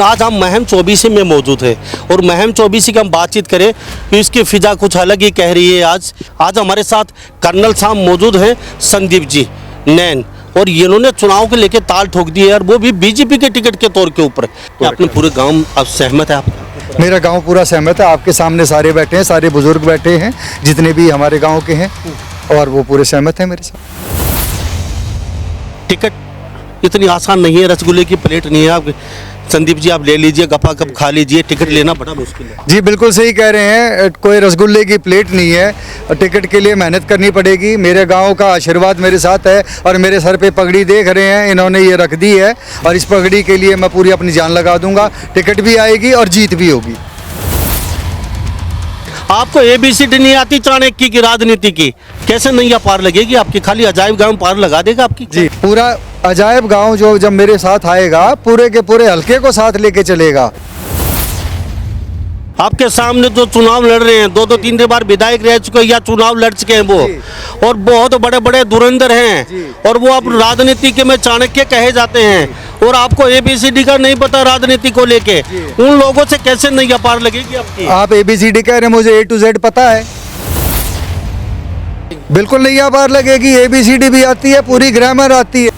आज हम महम 24 में मौजूद है और महम 24 की हम बातचीत करें तो इसकी फिजा कुछ अलग ही कह रही है। आज हमारे साथ कर्नल साहब मौजूद हैं, संदीप जी नैन, और इन्होंने चुनाव को लेकर ताल ठोक दी है और वो भी बीजेपी के टिकट के तौर के ऊपर। अपने पूरे गांव अब सहमत है? आप मेरा गांव पूरा सहमत है। आपके सामने सारे बैठे हैं, सारे बुजुर्ग बैठे हैं जितने भी हमारे गांव के हैं, और वो पूरे सहमत हैं मेरे साथ। टिकट इतनी आसान नहीं है, रसगुल्ले की प्लेट नहीं है। आप संदीप जी आप ले लीजिए, गपा गप खा लीजिए, टिकट लेना बड़ा मुश्किल है। जी बिल्कुल सही कह रहे हैं, कोई रसगुल्ले की प्लेट नहीं है। टिकट के लिए मेहनत करनी पड़ेगी। मेरे गांव का आशीर्वाद मेरे साथ है और मेरे सर पे पगड़ी देख रहे हैं, इन्होंने ये रख दी है और इस पगड़ी के लिए मैं पूरी अपनी जान लगा दूंगा। टिकट भी आएगी और जीत भी होगी। आपको ABCD नहीं आती चाणक्य की राजनीति की, कैसे नैया पार लगेगी आपकी? खाली अजायब गांव पार लगा देगा आपकी? जी पूरा अजायब गांव जो जब मेरे साथ आएगा, पूरे के पूरे हल्के को साथ लेके चलेगा। आपके सामने जो चुनाव लड़ रहे हैं, दो तीन बार विधायक रह चुके या चुनाव लड़ चुके हैं वो, और बहुत बड़े बड़े धुरंधर हैं, और वो अब राजनीति के में चाणक्य कहे जाते हैं, और आपको ABCD का नहीं पता राजनीति को लेके। उन लोगों से कैसे नहीं पार लगेगी आपकी? आप ABCD कह रहे हैं, मुझे A to Z पता है। बिल्कुल नहीं पार लगेगी। ABCD भी आती है, पूरी ग्रामर आती है।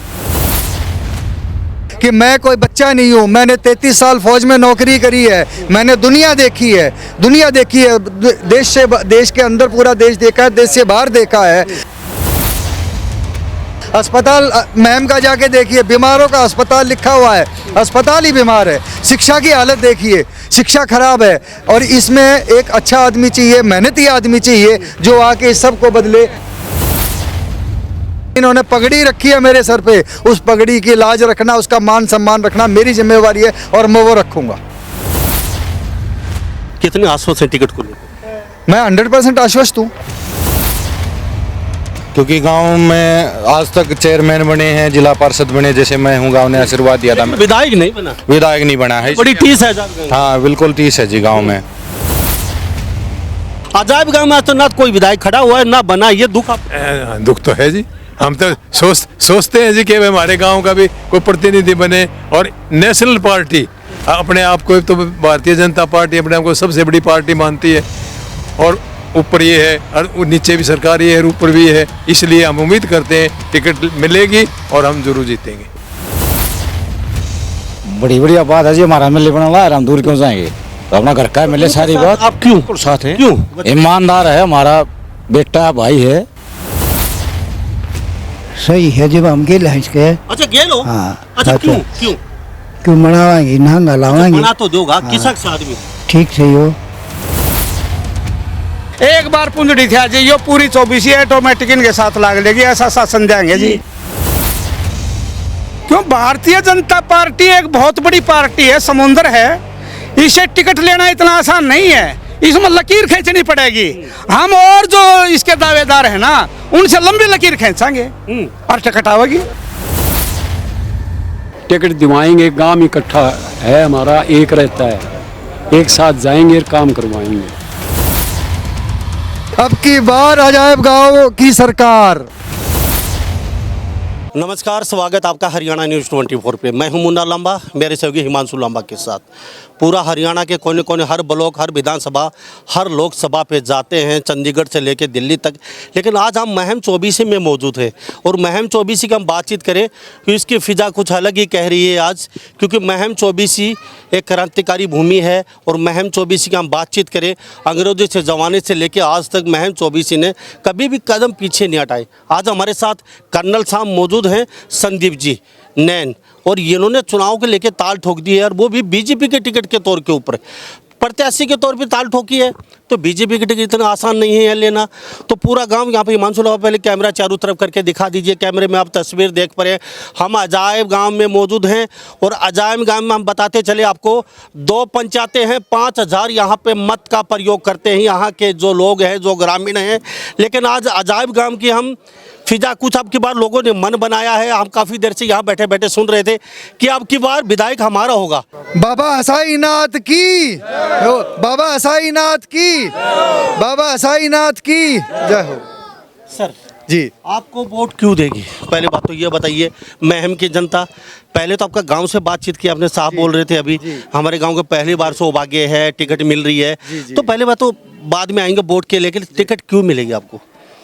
कि मैं कोई बच्चा नहीं हूँ, मैंने 33 साल फौज में नौकरी करी है, मैंने दुनिया देखी है, देश के अंदर पूरा देश देखा है, देश से बाहर देखा है। अस्पताल महम का जाके देखिए, बीमारों का अस्पताल लिखा हुआ है, अस्पताल ही बीमार है। शिक्षा की हालत देखिए, शिक्षा खराब है, और इसमें एक अच्छा आदमी चाहिए, मेहनती आदमी चाहिए जो आके इस सब को बदले। इन्होंने पगड़ी रखी है मेरे सर पे, उस पगड़ी की लाज रखना, उसका मान सम्मान रखना मेरी जिम्मेवारी है और मैं वो रखूंगा। कितने आश्वस्त हैं टिकट को लेकर? मैं 100% आश्वस्त हूँ। क्योंकि गांव में आज तक चेयरमैन बने हैं, जिला पार्षद बने, जैसे मैं हूँ, गांव ने आशीर्वाद दिया था। विधायक नहीं बना? विधायक नहीं बना है। बड़ी टीस है। हाँ बिल्कुल टीस है जी गांव में। अजायब गांव में आज तो ना कोई विधायक खड़ा हुआ है ना बना, ये दुख दुख तो है जी। हम तो सोचते हैं जी कि हमारे गांव का भी कोई प्रतिनिधि बने, और नेशनल पार्टी अपने आप को, तो भारतीय जनता पार्टी अपने आप को सबसे बड़ी पार्टी मानती है, और ऊपर ये है और नीचे भी सरकार ये है और ऊपर भी है। इसलिए हम उम्मीद करते हैं टिकट मिलेगी और हम जरूर जीतेंगे। बड़ी बढ़िया बात है जी, हमारा MLA बना हुआ है, हम दूर क्यों जाएंगे? तो अपना घर का MLA सारी बात। आप क्यों साथ हैं? क्यों? ईमानदार है, हमारा बेटा भाई है। सही है जब हम गेल हैं इसके। अच्छा गेल हो? हाँ। अच्छा क्यों क्यों क्यों मनावाएंगे, नहंगा लावाएंगे। बना तो दोगा किसक से आदमी? ठीक सही हो। एक बार पुंजड़ी थी जी, यो पूरी 24 ऑटोमेटिक इनके साथ लाग लेगी, ऐसा शासन जाएंगे जी। क्यों? भारतीय जनता पार्टी एक बहुत बड़ी पार्टी है, समुद्र है, इसे टिकट लेना इतना आसान नहीं है। इसमें लकीर खींचनी पड़ेगी। हम और जो इसके दावेदार है ना, उनसे लंबी लकीर खींचेंगे और टिकट आवेगी। टिकट दिवाएंगे, गांव इकट्ठा है हमारा, एक रहता है, एक साथ जाएंगे और काम करवाएंगे। अब की बार अजायब गांव की सरकार। नमस्कार, स्वागत आपका हरियाणा न्यूज़ 24 पे। मैं हूं मुन्ना लांबा, मेरे सहयोगी हिमांशु लांबा के साथ। पूरा हरियाणा के कोने कोने, हर ब्लॉक, हर विधानसभा, हर लोकसभा पे जाते हैं, चंडीगढ़ से लेकर दिल्ली तक। लेकिन आज हम महम 24 में मौजूद है और महम 24 की हम बातचीत करें तो इसकी फिजा कुछ अलग ही कह रही है आज, क्योंकि महम 24 एक क्रांतिकारी भूमि है। और महम 24 की हम बातचीत करें, अंग्रेजों से ज़माने से लेकर आज तक महम 24 ने कभी भी कदम पीछे नहीं हटाए। आज हमारे साथ कर्नल साहब मौजूद हैं, संदीप जी नैन, और इन्होंने चुनाव को लेकर ताल ठोक दी है और वो भी बीजेपी के टिकट के तौर के ऊपर, प्रत्याशी के तौर पे ताल ठोकी है। तो बीजेपी के टिकट इतना आसान नहीं है लेना। तो पूरा गांव यहाँ पे हिमांशु लांबा, पहले कैमरा चारों तरफ करके दिखा दीजिए। कैमरे में आप तस्वीर देख पा रहे हैं, हम अजायब गांव में मौजूद हैं। और अजायब गांव में हम बताते चले आपको, 2 पंचायतें हैं, 5000 यहाँ पे मत का प्रयोग करते हैं यहाँ के जो लोग हैं, जो ग्रामीण हैं। लेकिन आज अजायब गांव की हम फिजा कुछ अब की बार लोगों ने मन बनाया है। हम काफ़ी देर से यहाँ बैठे बैठे सुन रहे थे कि अब की बार विधायक हमारा होगा। बाबा असाईनाथ की, बाबा असाईनाथ की, बाबा असाईनाथ की जय हो। सर जी आपको वोट क्यों देगी? पहले बात तो ये बताइए, महम की जनता पहले तो आपका गांव से बातचीत की आपने, साहब बोल रहे थे अभी हमारे गांव को पहली बार सौभाग्य है, टिकट मिल रही है। तो पहले बात तो बाद में आएंगे वोट के लेकर, टिकट क्यों मिलेगी आपको?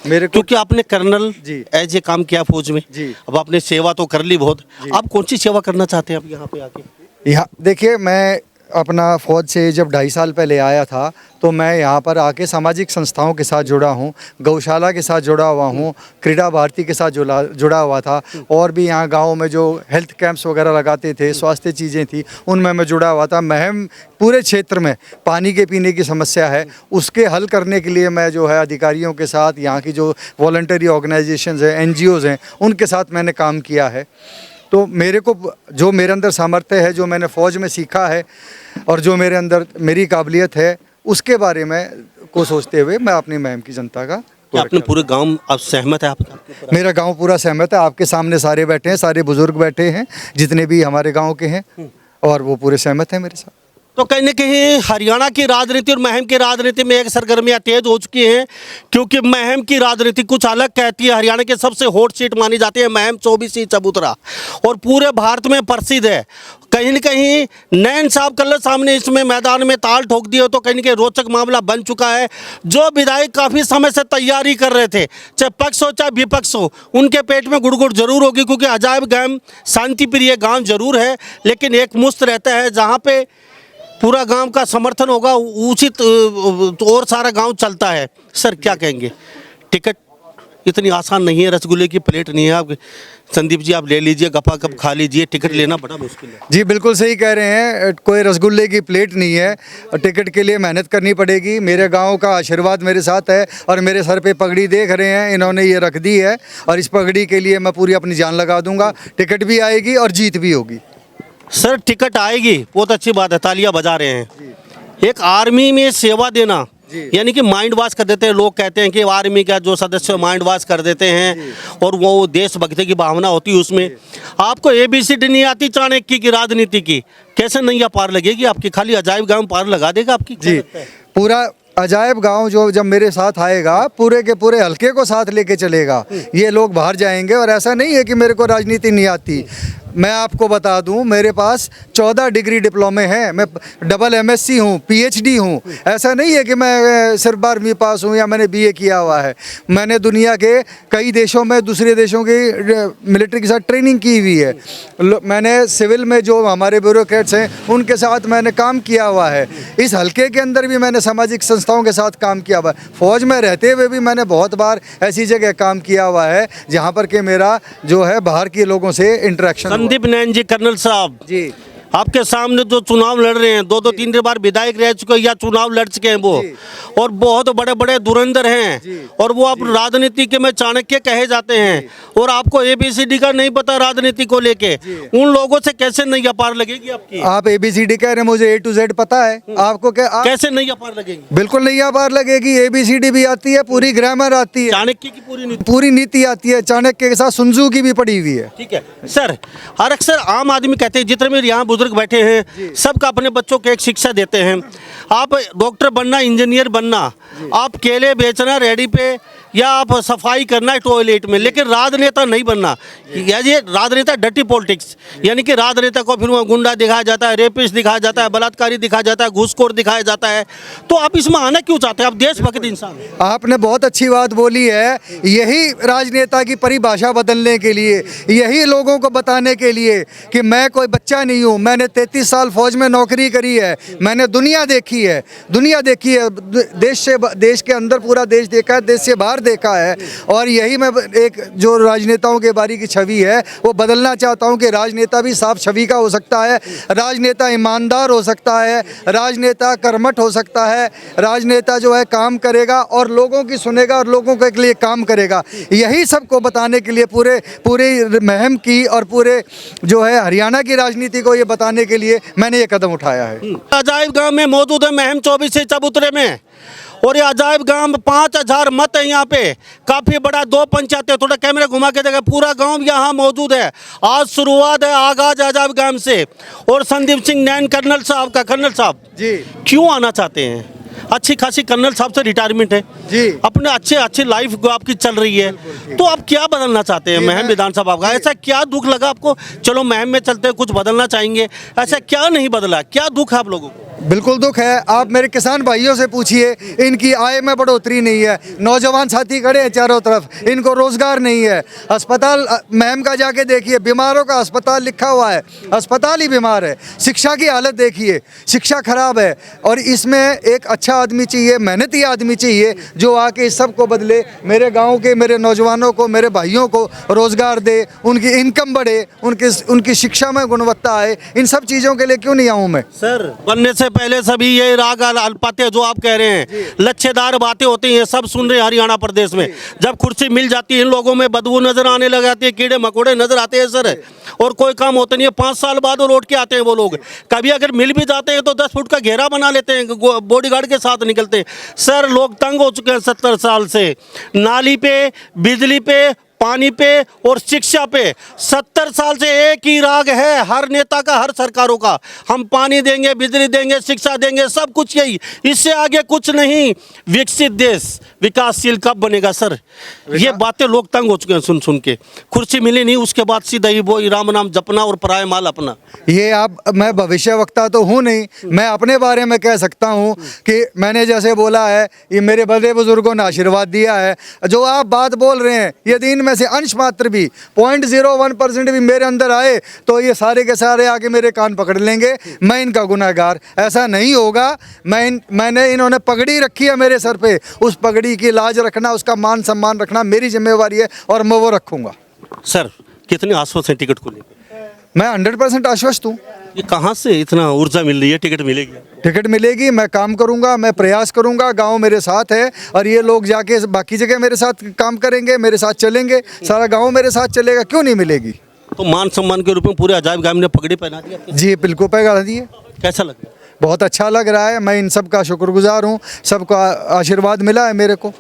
मेरे को क्योंकि आपने कर्नल जी। एज ए काम किया फौज में, जी। अब आपने सेवा तो कर ली बहुत, आप कौन सी सेवा करना चाहते हैं आप यहाँ पे आके? यहाँ देखिए, मैं अपना फ़ौज से जब 2.5 साल पहले आया था तो मैं यहाँ पर आके सामाजिक संस्थाओं के साथ जुड़ा हूँ, गौशाला के साथ जुड़ा हुआ हूँ, क्रीड़ा भारती के साथ जुड़ा हुआ था, और भी यहाँ गाँव में जो हेल्थ कैंप्स वगैरह लगाते थे, स्वास्थ्य चीज़ें थी, उनमें मैं जुड़ा हुआ था। महम पूरे क्षेत्र में पानी के पीने की समस्या है, उसके हल करने के लिए मैं जो है अधिकारियों के साथ, यहाँ की जो वॉलंटरी ऑर्गेनाइजेशंस हैं, NGOs हैं, उनके साथ मैंने काम किया है। तो मेरे को जो मेरे अंदर सामर्थ्य है, जो मैंने फ़ौज में सीखा है और जो मेरे अंदर मेरी काबिलियत है, उसके बारे में को सोचते हुए मैं अपनी महम की जनता का क्या अपने पूरे गांव अब सहमत है आपका? मेरा गांव पूरा सहमत है। आपके सामने सारे बैठे हैं, सारे बुजुर्ग बैठे हैं जितने भी हमारे गांव के हैं, और वो पूरे सहमत हैं मेरे साथ। तो कहीं ना कहीं हरियाणा की राजनीति और महम की राजनीति में एक सरगर्मियां तेज हो चुकी हैं, क्योंकि महम की राजनीति कुछ अलग कहती है। हरियाणा की सबसे हॉट सीट मानी जाती है महम 24 चबूतरा, और पूरे भारत में प्रसिद्ध है। कहीं न कहीं नैन साहब कल सामने इसमें मैदान में ताल ठोक दिए, तो कहीं न कहीं रोचक मामला बन चुका है। जो विधायक काफ़ी समय से तैयारी कर रहे थे, चाहे पक्ष हो चाहे विपक्ष हो, उनके पेट में गुड़गुड़ जरूर होगी, क्योंकि अजायब गांव शांति प्रिय गाँव जरूर है, लेकिन एक मुश्त रहता है जहाँ पे पूरा गांव का समर्थन होगा, उचित और सारा गांव चलता है। सर क्या कहेंगे? टिकट इतनी आसान नहीं है, रसगुल्ले की प्लेट नहीं है। आप संदीप जी आप ले लीजिए, गपा गप खा लीजिए, टिकट लेना बड़ा मुश्किल है। जी बिल्कुल सही कह रहे हैं, कोई रसगुल्ले की प्लेट नहीं है, टिकट के लिए मेहनत करनी पड़ेगी। मेरे गांव का आशीर्वाद मेरे साथ है, और मेरे सर पे पगड़ी देख रहे हैं, इन्होंने ये रख दी है, और इस पगड़ी के लिए मैं पूरी अपनी जान लगा दूंगा। टिकट भी आएगी और जीत भी होगी। सर टिकट आएगी, बहुत अच्छी बात है, तालियां बजा रहे हैं। एक आर्मी में सेवा देना, यानी कि माइंड वॉश कर देते हैं। लोग कहते हैं कि आर्मी का जो सदस्य माइंड वॉश कर देते हैं, और वो देशभक्ति की भावना होती है उसमें। आपको ABCD नहीं आती चाणक्य की राजनीति की, कैसे नैया पार लगेगी आपकी? खाली अजायब गांव पार लगा देगा आपकी? जी पूरा अजायब गांव जो जब मेरे साथ आएगा, पूरे के पूरे हल्के को साथ लेके चलेगा। ये लोग बाहर जाएंगे, और ऐसा नहीं है कि मेरे को राजनीति नहीं आती। मैं आपको बता दूं, मेरे पास 14 डिग्री डिप्लोमे हैं, मैं डबल MSc हूं, PhD हूं। ऐसा नहीं है कि मैं सिर्फ 12वीं पास हूं या मैंने BA किया हुआ है। मैंने दुनिया के कई देशों में, दूसरे देशों की मिलिट्री के साथ ट्रेनिंग की हुई है। मैंने सिविल में जो हमारे ब्यूरोक्रेट्स हैं, उनके साथ मैंने काम किया हुआ है। इस हल्के के अंदर भी मैंने सामाजिक संस्थाओं के साथ काम किया हुआ है। फौज में रहते हुए भी मैंने बहुत बार ऐसी जगह काम किया हुआ है जहाँ पर कि मेरा जो है बाहर के लोगों से इंटरेक्शन। संदीप नैन जी, कर्नल साहब जी, आपके सामने जो चुनाव लड़ रहे हैं, दो 3 बार विधायक रह चुके या चुनाव लड़ चुके हैं वो, और बहुत बड़े बड़े धुरंधर हैं, और वो अब राजनीति के में चाणक्य कहे जाते हैं, और आपको ABCD का नहीं पता राजनीति को लेके। उन लोगों से कैसे नैया पार लगेगी आपकी? आप ABCD कह रहे हैं, मुझे A to Z पता है। आपको क्या कैसे नैया पार लगेगी? बिल्कुल नैया पार लगेगी। ABCD भी आती है, पूरी ग्रामर आती है, चाणक्य की पूरी नीति आती है। चाणक्य के साथ सुनजू की भी पड़ी हुई है। ठीक है सर। और अक्सर आम आदमी कहते हैं, जितने भी यहाँ बुजुर्ग बैठे हैं, सबका अपने बच्चों को एक शिक्षा देते हैं। आप डॉक्टर बनना, इंजीनियर बनना, आप केले बेचना रेडी पे, या आप सफाई करना है टॉयलेट में, लेकिन राजनेता नहीं बनना। ये राजनेता डर्टी पॉलिटिक्स, यानी कि राजनेता को फिर वहाँ गुंडा दिखाया जाता है, रेपिस्ट दिखाया जाता है, बलात्कारी दिखाया जाता है, घूसखोर दिखाया जाता है। तो आप इसमें आना क्यों चाहते हैं? आप देशभक्त इंसान हैं। आपने बहुत अच्छी बात बोली है। यही राजनेता की परिभाषा बदलने के लिए, यही लोगों को बताने के लिए कि मैं कोई बच्चा नहीं हूँ। मैंने 33 साल फौज में नौकरी करी है, मैंने दुनिया देखी है, देश के अंदर पूरा देश देखा है, देश से बाहर देखा है। और यही मैं एक जो राजनेताओं के बारे की छवि है वो बदलना चाहता हूं कि राजनेता भी साफ छवि का हो सकता है, राजनेता ईमानदार हो सकता है, राजनेता कर्मठ हो सकता है, राजनेता जो है काम करेगा और लोगों की सुनेगा और लोगों के लिए काम करेगा। यही सबको बताने के लिए पूरे महम की और पूरे जो है हरियाणा की राजनीति को ये बताने के लिए मैंने ये कदम उठाया है। अजायब गांव में मौजूद है महम 24 चबूतरे में, और ये अजायब गांव 5000 मत है यहाँ पे, काफ़ी बड़ा 2 पंचायत है। थोड़ा कैमरा घुमा के देखा, पूरा गांव यहाँ मौजूद है। आज शुरुआत है आगाज अजायब गांव से। और संदीप सिंह नैन कर्नल साहब का, कर्नल साहब जी क्यों आना चाहते हैं? अच्छी खासी कर्नल साहब से रिटायरमेंट है जी। अपने अच्छी लाइफ आपकी चल रही है, तो आप क्या बदलना चाहते हैं महम विधानसभा का? ऐसा क्या दुख लगा आपको? चलो महम में चलते हैं, कुछ बदलना चाहेंगे, ऐसा क्या नहीं बदला, क्या दुख है आप लोगों को? बिल्कुल दुख है। आप मेरे किसान भाइयों से पूछिए, इनकी आय में बढ़ोतरी नहीं है। नौजवान साथी खड़े हैं चारों तरफ, इनको रोजगार नहीं है। अस्पताल महम का जाके देखिए, बीमारों का अस्पताल लिखा हुआ है, अस्पताल ही बीमार है। शिक्षा की हालत देखिए, शिक्षा खराब है। और इसमें एक अच्छा आदमी चाहिए, मेहनती आदमी चाहिए, जो आके इस सब को बदले, मेरे गाँव के मेरे नौजवानों को, मेरे भाइयों को रोजगार दे, उनकी इनकम बढ़े, उनकी शिक्षा में गुणवत्ता आए। इन सब चीज़ों के लिए क्यों नहीं आऊँ मैं? सर बनने से पहले सभी ये राग अल्पाते जो आप कह रहे हैं, लच्छेदार बातें होती हैं, सब सुन रहे हैं हरियाणा प्रदेश में। जब कुर्सी मिल जाती है इन लोगों में बदबू नजर आने लग जाती है, कीड़े मकोड़े नजर आते हैं सर, और कोई काम होता नहीं है। 5 साल बाद वो लौट के आते हैं वो लोग। कभी अगर मिल भी जाते हैं तो 10 फुट का घेरा बना लेते हैं, बॉडीगार्ड के साथ निकलते हैं। सर लोग तंग हो चुके हैं 70 साल से, नाली पे, बिजली पे, पानी पे और शिक्षा पे। 70 साल से एक ही राग है हर नेता का, हर सरकारों का, हम पानी देंगे, बिजली देंगे, शिक्षा देंगे, सब कुछ यही, इससे आगे कुछ नहीं। विकसित देश विकासशील कब बनेगा सर? ये बातें लोग तंग हो चुके हैं सुन सुन के। कुर्सी मिली नहीं, उसके बाद सीधा ही वो राम नाम जपना और पराया माल अपना। ये आप, मैं भविष्य वक्ता तो हूँ नहीं, मैं अपने बारे में कह सकता हूँ कि मैंने जैसे बोला है, ये मेरे बड़े बुजुर्गों ने आशीर्वाद दिया है। जो आप बात बोल रहे हैं, यदि इनमें से अंश मात्र भी 0.01% भी मेरे अंदर आए तो ये सारे के सारे आके मेरे कान पकड़ लेंगे, मैं इनका गुनहगार। ऐसा नहीं होगा। मैंने इन्होंने पगड़ी रखी है मेरे सर पे, उस पगड़ी की लाज रखना, उसका मान सम्मान रखना मेरी जिम्मेवारी है और मैं वो रखूंगा। सर कितने आश्वस्त हैं टिकट को लेकर? मैं 100% आश्वस्त हूँ। ये कहाँ से इतना ऊर्जा मिल रही है? टिकट मिलेगी? टिकट मिलेगी, मैं काम करूंगा, मैं प्रयास करूंगा, गांव मेरे साथ है और ये लोग जाके बाकी जगह मेरे साथ काम करेंगे, मेरे साथ चलेंगे, सारा गांव मेरे साथ चलेगा, क्यों नहीं मिलेगी? तो मान सम्मान के रूप में पूरे अजायब गाम ने पगड़ी पहना दी आपके? जी बिल्कुल पहना दी है। कैसा लग रहा है? बहुत अच्छा लग रहा है। मैं इन सब का शुक्रगुजार हूँ, सबका आशीर्वाद मिला है मेरे को।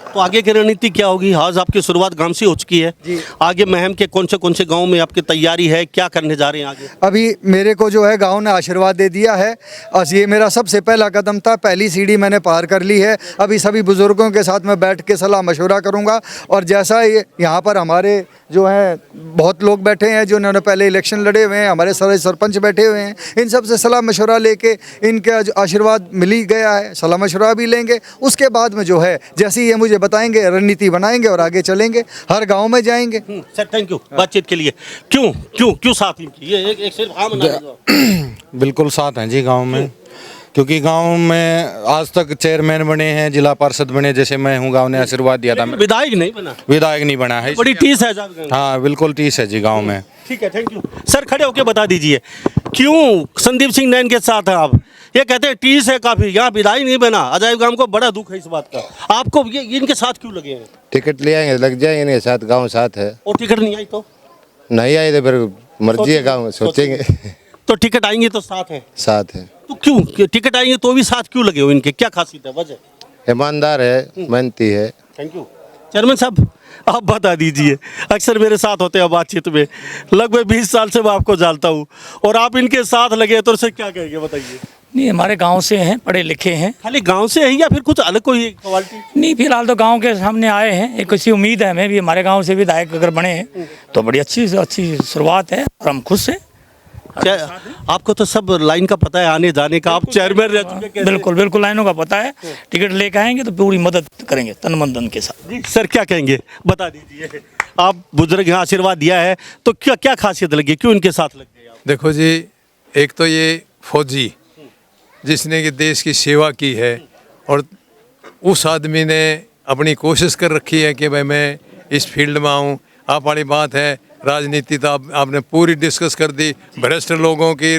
तो आगे की रणनीति क्या होगी? आज आपकी शुरुआत गांव से हो चुकी है जी। आगे महम के कौन से गांव में आपकी तैयारी है, क्या करने जा रहे हैं आगे? अभी मेरे को जो है गांव ने आशीर्वाद दे दिया है और ये मेरा सबसे पहला कदम था, पहली सीढ़ी मैंने पार कर ली है। अभी सभी बुजुर्गों के साथ मैं बैठ के सलाह मशवरा करूंगा और जैसा ये यहाँ पर हमारे जो हैं बहुत लोग बैठे हैं जिन्होंने पहले इलेक्शन लड़े हुए हैं, हमारे सारे सरपंच बैठे हुए हैं, इन सब से सलाह मशवरा लेके इनका जो आशीर्वाद मिल ही गया है, सलाह मशवरा भी लेंगे। उसके बाद में जो है जैसे ये मुझे बताएंगे रणनीति बनाएंगे और आगे चलेंगे, हर गांव में जाएंगे। सर थैंक यू बातचीत के लिए। क्यों साथ इनकी? ये एक सिर्फ हाँ बना दो। बिल्कुल साथ हैं जी गांव में, क्योंकि गांव में आज तक चेयरमैन बने हैं, जिला पार्षद बने, जैसे मैं हूँ, गांव ने आशीर्वाद दिया था। विधायक नहीं बना? विधायक नहीं बना है। बड़ी टीस है साहब। हाँ बिल्कुल टीस है जी गांव में। ठीक है थैंक यू। सर खड़े होके बता दीजिए क्यों संदीप सिंह नैन के साथ हैं आप? ये कहते हैं टीस है काफी, यहाँ विधायक नहीं बना। अजायब गांव को बड़ा दुख है इस बात का, आपको ये इनके साथ क्यों लगे हैं? टिकट ले आएंगे, लग जाएंगे, इनके साथ गांव साथ है। और टिकट नहीं आई तो? नहीं आई तो फिर मर्जी है, गांव सोचेंगे। तो टिकट आएंगे तो साथ है? साथ है। तो क्यों टिकट आएंगे तो भी साथ क्यों लगे हो इनके? क्या खासियत है, वजह? ईमानदार है, मेहनती है। Thank you. चेयरमैन साहब आप बता दीजिए, अक्सर मेरे साथ होते हैं बातचीत में, लगभग 20 साल से मैं आपको जानता हूँ और आप इनके साथ लगे तो उससे क्या कहेंगे बताइए? नहीं, हमारे गांव से हैं, पढ़े लिखे हैं। खाली गांव से है या फिर कुछ अलग कोई क्वालिटी? नहीं, फिलहाल तो गांव के सामने आए हैं। एक ऐसी उम्मीद है हमें भी, हमारे गांव से विधायक अगर बने तो बड़ी अच्छी शुरुआत है और हम खुश हैं। आपको तो सब लाइन का पता है आने जाने का, आप चेयरमैन रह चुके हैं। बिल्कुल बिल्कुल लाइनों का पता है। टिकट लेकर आएंगे तो पूरी मदद करेंगे तन मन धन के साथ। सर क्या कहेंगे बता दीजिए, आप बुजुर्ग यहाँ आशीर्वाद दिया है तो क्या खासियत लगी, क्यों इनके साथ लग गए आप? देखो जी, एक तो ये फौजी जिसने कि देश की सेवा की है और उस आदमी ने अपनी कोशिश कर रखी है कि भाई मैं इस फील्ड में आऊँ। आप वाली बात है, राजनीति तो आपने पूरी डिस्कस कर दी, भ्रष्ट लोगों की,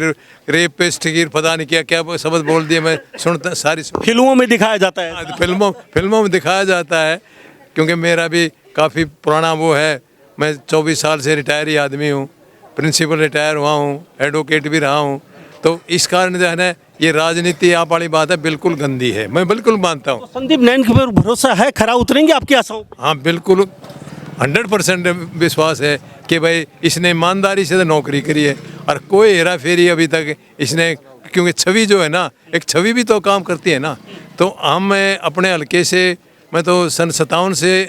रेपिस्ट की, पता नहीं क्या क्या शब्द बोल दिए, मैं सुनता सारी फिल्मों में दिखाया जाता है। फिल्मों में दिखाया जाता है, क्योंकि मेरा भी काफ़ी पुराना वो है। मैं 24 साल से रिटायर ही आदमी हूँ, प्रिंसिपल रिटायर हुआ हूँ, एडवोकेट भी रहा हूँ। तो इस कारण जो है ना, ये राजनीति आप वाली बात है बिल्कुल गंदी है, मैं बिल्कुल मानता हूँ। संदीप नैन के ऊपर भरोसा है, खरा उतरेंगे आपकी आशाओं? हाँ बिल्कुल, 100% विश्वास है कि भाई इसने ईमानदारी से तो नौकरी करी है और कोई हेरा फेरी अभी तक इसने, क्योंकि छवि जो है ना, एक छवि भी तो काम करती है ना। तो हम अपने हल्के से, मैं तो सन 57 से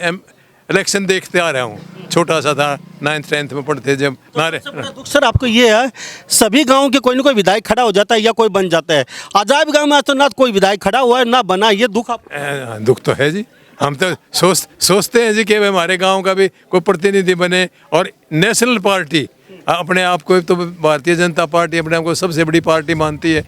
इलेक्शन देखते आ रहा हूँ, छोटा सा था 9th 10th में पढ़ते जब नारे। दुख सर आपको ये है, सभी गांव के कोई ना कोई विधायक खड़ा हो जाता है या कोई बन जाता है, अजायब गांव में आज तो ना कोई विधायक खड़ा हुआ है ना बना, ये दुख आप? दुख तो है जी। हम तो सोचते हैं जी कि हमारे गांव का भी कोई प्रतिनिधि बने और नेशनल पार्टी अपने आप को, तो भारतीय जनता पार्टी अपने आप को सबसे बड़ी पार्टी मानती है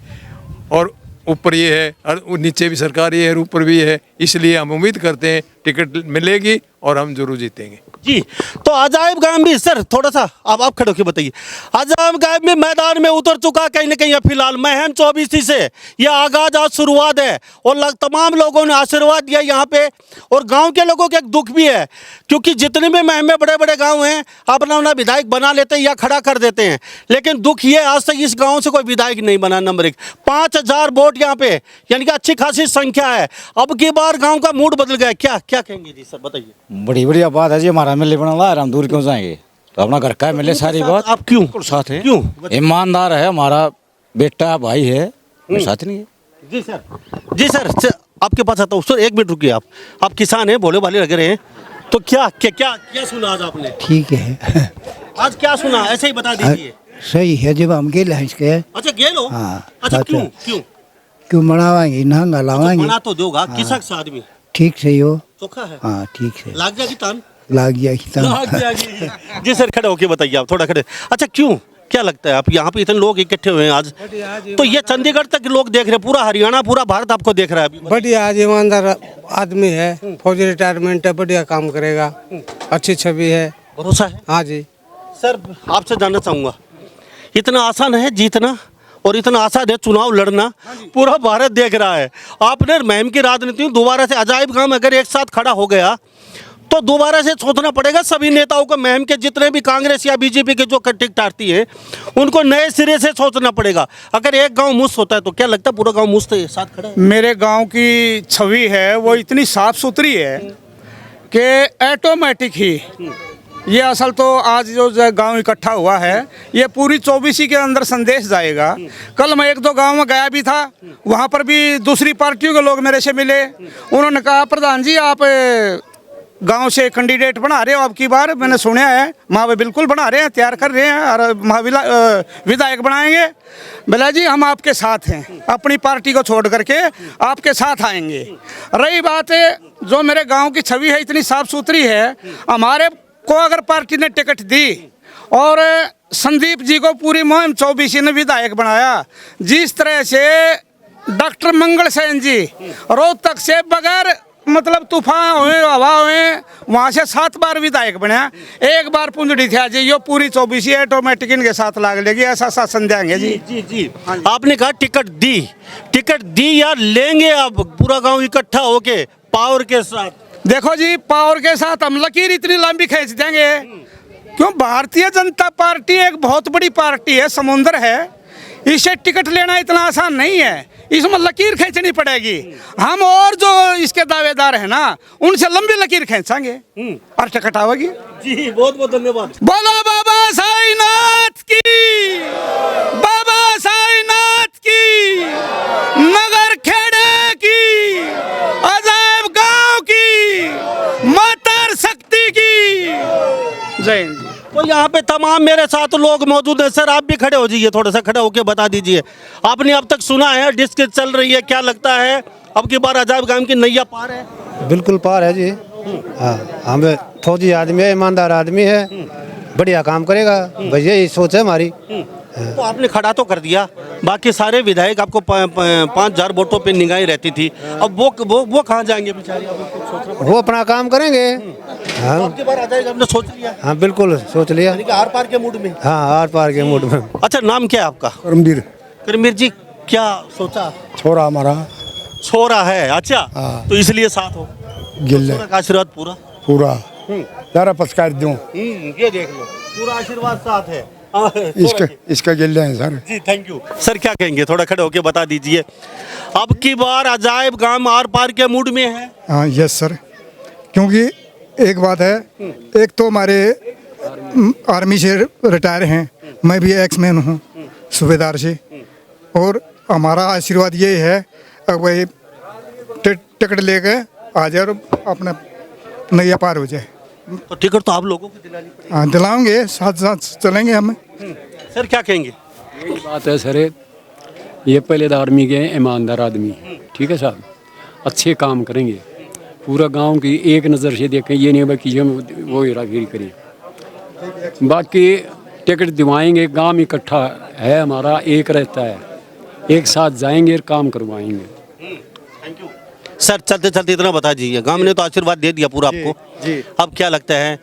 और ऊपर ये है और नीचे भी सरकार ये है और ऊपर भी है, इसलिए हम उम्मीद करते हैं टिकट मिलेगी और हम जरूर जीतेंगे जी। तो अजायब गांव भी सर, थोड़ा सा अब आप खड़े होकर बताइए, अजायब गांव में मैदान में उतर चुका कहीं ना कहीं फिलहाल महम 24 से यह आगाज आज शुरुआत है और तमाम लोगों ने आशीर्वाद दिया यहाँ पे। और गांव के लोगों के एक दुख भी है, क्योंकि जितने भी महम में बड़े बड़े गांव हैं अपना अपना विधायक बना लेते हैं या खड़ा कर देते हैं, लेकिन दुख ये आज तक इस गाँव से कोई विधायक नहीं बना। नंबर 1, 5000 वोट यहाँ पे, यानी कि अच्छी खासी संख्या है। अब की बार गाँव का मूड बदल गया, क्या क्या कहेंगे जी सर, बताइए। बड़ी बढ़िया बात है जी, हमारा एमएलए बना हुआ है, हम दूर क्यों जाएंगे, तो अपना घर का एमएलए सारी बात। आप क्यों साथ है? क्यों? ईमानदार है, हमारा बेटा भाई है, साथ नहीं है। जी सर, जी सर, आपके पास आता हूँ सर, 1 मिनट रुकिए। आप किसान हैं, भोले भाले लग रहे हैं, तो क्या क्या क्या क्या सुना आज आपने? ठीक है। आज क्या सुना, ऐसे ही बता दीजिए। सही है जब हम गेल हैं इसके। अच्छा गेल हो? हाँ, अच्छा अच्छा। क्यों क्यों क्यों मनावाएंगे नहंगा लावाएंगे। बना तो दोगा, किसक से आदमी ठीक से हो। चोखा है, हाँ ठीक से। लाग जाएगी तान, लाग गया कि लाग जाएगी। जी सर, खड़े होके बताइए, आप थोड़ा खड़े। अच्छा क्यों, क्या लगता है आप यहाँ पे इतने लोग इकट्ठे हुए हैं आज, तो ये चंडीगढ़ तक लोग देख रहे हैं, पूरा हरियाणा पूरा भारत आपको देख रहा है अभी। बढ़िया आज ईमानदार आदमी है, फौजी रिटायरमेंट है, बढ़िया काम करेगा, अच्छी छवि है, भरोसा है? हाँ जी। सर आपसे जानना चाहूँगा, इतना आसान है जीतना और इतना आसान है चुनाव लड़ना, पूरा भारत देख रहा है। आपने महम की राजनीति दोबारा से अजायब गांव अगर एक साथ खड़ा हो गया तो दोबारा से सोचना पड़ेगा सभी नेताओं को, महम के जितने भी कांग्रेस या बीजेपी के जो टिकटार्थी हैं उनको नए सिरे से सोचना पड़ेगा। अगर एक गांव मुस्त होता है तो क्या लगता है पूरा गांव मुस्त है, साथ खड़ा है? मेरे गांव की छवि है वो इतनी साफ सुथरी है कि ऑटोमेटिक ही ये असल तो आज जो गांव इकट्ठा हुआ है ये पूरी 24 के अंदर संदेश जाएगा। कल मैं 1-2 गांव में गया भी था, वहां पर भी दूसरी पार्टियों के लोग मेरे से मिले, उन्होंने कहा प्रधान जी आप गांव से कैंडिडेट बना रहे हो अब की बार, मैंने सुना है। वहाँ बिल्कुल बना रहे हैं, तैयार कर रहे हैं और विधायक बनाएंगे। बोला जी हम आपके साथ हैं, अपनी पार्टी को छोड़ करके आपके साथ आएंगे। रही बात है जो मेरे गांव की छवि है इतनी साफ सुथरी है, हमारे को अगर पार्टी ने टिकट दी और संदीप जी को पूरी मुहिम 24 ने विधायक बनाया, जिस तरह से डॉक्टर मंगल सेन जी रोहतक से बगैर मतलब तूफान हुए हवा हुए वहाँ से 7 बार विधायक बनया, 1 बार पुंजड़ी थी जी, यो पूरी 24 ऑटोमेटिक इनके साथ लाग लेगी, ऐसा शासन देंगे जी। जी जी, आपने कहा टिकट दी या लेंगे अब पूरा गांव इकट्ठा होके पावर के साथ? देखो जी पावर के साथ हम लकीर इतनी लंबी खींच देंगे, क्यों भारतीय जनता पार्टी एक बहुत बड़ी पार्टी है, समुद्र है, इसे टिकट लेना इतना आसान नहीं है, इसमें लकीर खींचनी पड़ेगी। हम और जो इसके दावेदार हैं ना उनसे लंबी लकीर खींचेंगे और टिकट आवेगी जी। बहुत बहुत धन्यवाद। बोलो बाबा साईनाथ की, बाबा साईनाथ की, नगर खेड़े की, अजायब गांव की, मातर शक्ति की जय हिंद। तो यहाँ पे तमाम मेरे साथ लोग मौजूद हैं। सर आप भी खड़े हो जाइए, थोड़ा सा खड़े होके बता दीजिए, आपने अब तक सुना है डिस्कस चल रही है, क्या लगता है अब की बार अजायब गांव की नैया पार है? बिल्कुल पार है जी। हाँ हम फौजी आदमी है, ईमानदार आदमी है, बढ़िया काम करेगा, बस यही सोच है हमारी। तो आपने खड़ा तो कर दिया, बाकी सारे विधायक आपको 5000 वोटों पे निगाहें रहती थी, अब वो कहाँ जाएंगे बेचारे? वो अपना काम करेंगे। हाँ आपकी बार अजायब आपने सोच लिया? हाँ बिल्कुल सोच लिया। यानी कि आर पार के मूड में? हाँ आर पार के मूड में। अच्छा नाम क्या है आपका? करमवीर। करमवीर जी क्या सोचा? छोरा हमारा छोरा है, अच्छा तो इसलिए साथ हो, गिल्ले का आशीर्वाद पूरा पूरा जरा पसकार दूं, ये देख लो पूरा आशीर्वाद साथ है। इसका गिल्ले हैं sir ji. Thank you sir, क्या कहेंगे थोड़ा खड़े होके बता दीजिए, अब की बार अजायब गांव आर पार के मूड में है? हाँ यस सर, क्योंकि एक बात है, एक तो हमारे आर्मी से रिटायर हैं, मैं भी एक्समैन हूँ सूबेदार से, और हमारा आशीर्वाद ये है वही टिकट लेके आ जाए और अपना नैया पार हो जाए। तो टिकट तो आप लोगों को दिलानी पड़ेगी। हाँ दिलाएंगे, साथ साथ चलेंगे हम। सर क्या कहेंगे? यही बात है सर, ये पहले तो आर्मी के ईमानदार आदमी, ठीक है साहब, अच्छे काम करेंगे, पूरा गांव की एक नज़र से देखें, ये नहीं कि हम वो हेराफेरी करें। बाकी टिकट दिवाएंगे, गांव इकट्ठा है हमारा, एक रहता है, एक साथ जाएंगे और काम करवाएंगे। सर चलते चलते इतना बता दीजिए, गांव ने तो आशीर्वाद दे दिया पूरा आपको, अब क्या लगता है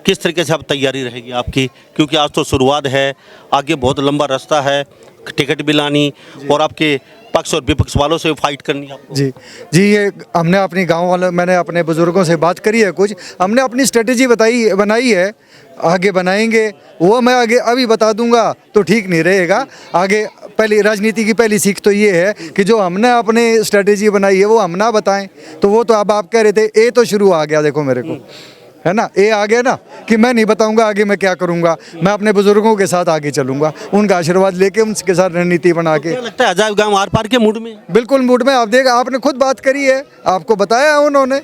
किस तरीके से अब तैयारी रहेगी आपकी, क्योंकि आज तो शुरुआत है, आगे बहुत लंबा रास्ता है, टिकट भी लानी और आपके पक्ष और विपक्ष वालों से फाइट करनी आपको। जी, ये हमने अपनी गांव वालों, मैंने अपने बुजुर्गों से बात करी है, कुछ हमने अपनी स्ट्रेटेजी बनाई है, आगे बनाएंगे, वो मैं आगे अभी बता दूंगा तो ठीक नहीं रहेगा। आगे पहली राजनीति की पहली सीख तो ये है कि जो हमने अपने स्ट्रेटेजी बनाई है वो हम ना बताएं, तो वो तो अब आप कह रहे थे, ए तो शुरू आ गया, देखो मेरे को है ना, ए आ गया ना कि मैं नहीं बताऊंगा आगे मैं क्या करूंगा, मैं अपने बुजुर्गों के साथ आगे चलूंगा, उनका आशीर्वाद लेके उनके साथ रणनीति बना के। क्या लगता है अजायब गांव आर पार के मूड में? बिल्कुल मूड में, आप देख, आपने खुद बात करी है, आपको बताया उन्होंने,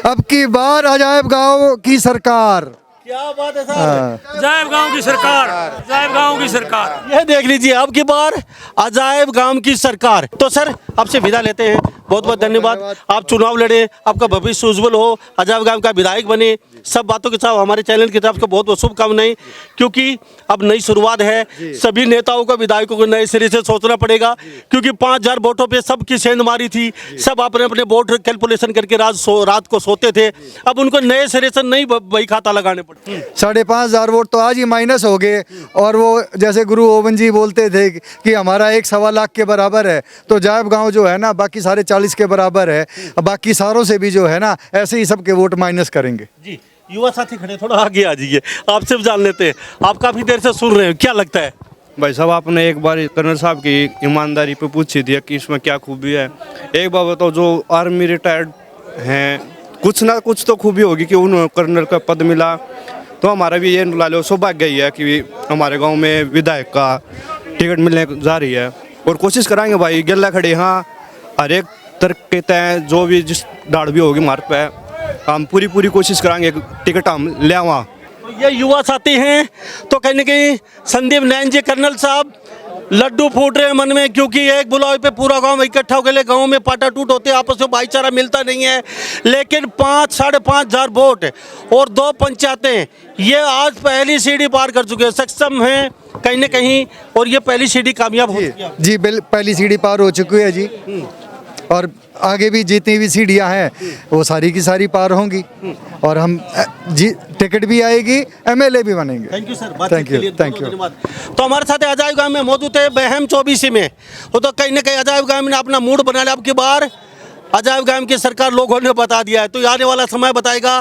अब की बार अजायब गांव की सरकार। क्या बात है सर, अजायब गांव की सरकार, अजायब गांव की सरकार, यह देख लीजिए अब की बार अजायब गांव की सरकार। तो सर आपसे विदा लेते हैं, बहुत बहुत धन्यवाद। आप चुनाव लड़े, आपका भविष्य उज्जवल हो, अजायब गांव का विधायक बने, सब बातों के साथ हमारे चैनल की तरफ से बहुत बहुत शुभकामनाएं, क्योंकि अब नई शुरुआत है, सभी नेताओं को विधायकों को नए सिरे से सोचना पड़ेगा, क्योंकि 5000 वोटों पे सबकी सेंध मारी थी, सब अपने अपने वोट कैलकुलेशन करके रात को सोते थे, अब उनको नए सिरे से नई बही खाता लगाने पड़े। 5,500 वोट तो आज ही माइनस हो गए, और वो जैसे गुरु गोविंद जी बोलते थे कि हमारा 1.25 लाख के बराबर है, तो जायब गांव जो है ना बाकी 40.5 के बराबर है, बाकी सारों से भी जो है ना ऐसे ही सबके वोट माइनस करेंगे। जी युवा साथी खड़े, थोड़ा आगे आ जाइए, आपसे भी जान लेते हैं, आप काफ़ी देर से सुन रहे हैं, क्या लगता है? भाई साहब, आपने एक बार कर्नल साहब की ईमानदारी पे पूछ दिया कि इसमें क्या खूबी है। एक बार बताओ, जो आर्मी रिटायर्ड हैं, कुछ ना कुछ तो खूबी होगी कि उन्हें कर्नल का पद मिला, तो हमारा भी ये ला लो सौभाग्य ही है कि हमारे गांव में विधायक का टिकट मिलने जा रही है, और कोशिश कराएंगे भाई, गला खड़े, हाँ हर एक तरह के तय जो भी जिस दाड़ भी होगी हमारे पे, हम पूरी कोशिश कराएंगे टिकट हम ले आवा। ये युवा साथी हैं, तो कहीं ना कहीं संदीप नैन जी कर्नल साहब लड्डू फूट रहे हैं मन में, क्योंकि एक बुलावे पे पूरा गांव इकट्ठा हो गए, गांव में पाटा टूट होते, आपस में भाईचारा मिलता नहीं है, लेकिन 5-5.5 वोट और 2 पंचायतें, ये आज पहली सीढ़ी पार कर चुके हैं, सक्षम हैं कहीं ना कहीं, और ये पहली सीढ़ी कामयाब हो चुकी है। जी पहली सीढ़ी पार हो चुकी है जी, और आगे भी जितनी भी सीढ़ियां हैं वो सारी की सारी पार होंगी, और हम जी टिकट भी आएगी, एमएलए भी बनेंगे। Thank you sir, thank you, thank you. तो हमारे साथ अजायब गांव में मौजूद है बहम 24 में, वो तो कहीं ना कहीं अजायब गांव ने अपना मूड बना लिया, अब की बार अजायब गांव की सरकार लोगों ने बता दिया है, तो आने वाला समय बताएगा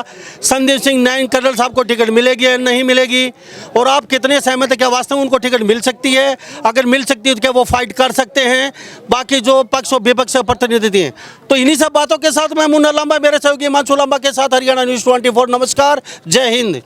संदीप सिंह नैन कर्नल साहब को टिकट मिलेगी या नहीं मिलेगी, और आप कितने सहमत है, क्या वास्तव में उनको टिकट मिल सकती है, अगर मिल सकती है तो क्या वो फाइट कर सकते हैं, बाकी जो पक्ष और विपक्ष प्रतिनिधि हैं। तो इन्हीं सब बातों के साथ मैं मुन्ना लांबा, मेरे सहयोगी हिमांशु लांबा के साथ हरियाणा न्यूज़ 24, नमस्कार, जय हिंद।